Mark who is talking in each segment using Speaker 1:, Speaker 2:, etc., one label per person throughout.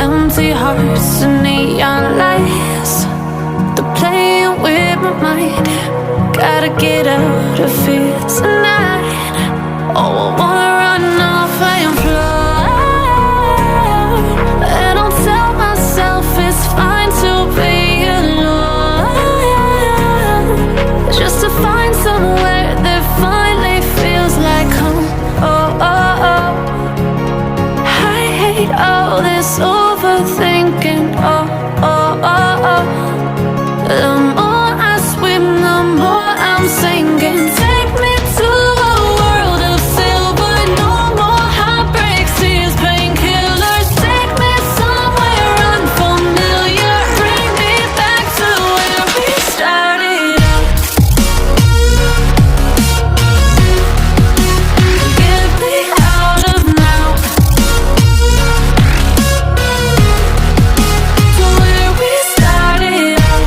Speaker 1: Empty hearts and neon lights, they're playing with my mind. Gotta get out of here tonight. Oh, I wanna run off and fly. And I'll tell myself it's fine to be alone, just to find somewhere that finally feels like home. Oh, oh, oh. I hate all this overthinking. Oh, oh, oh, oh. The more I swim, the more I'm sinking. Take me to a world of silver. No more heartbreaks, tears, painkillers. Take me somewhere unfamiliar. Bring me back to where we started out. Get me out of now, to where we started out.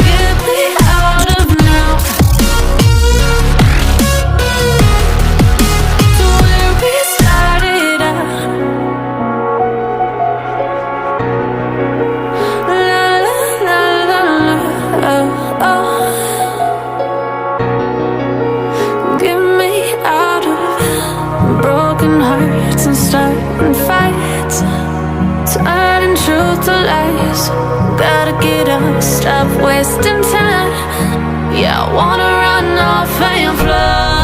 Speaker 1: Get me out of now, to where we started out. La la la la la, oh, oh. Get me out of broken hearts and starting fights, turning truth to lies. Gotta get up, stop wasting time. Yeah, I wanna run off and fly.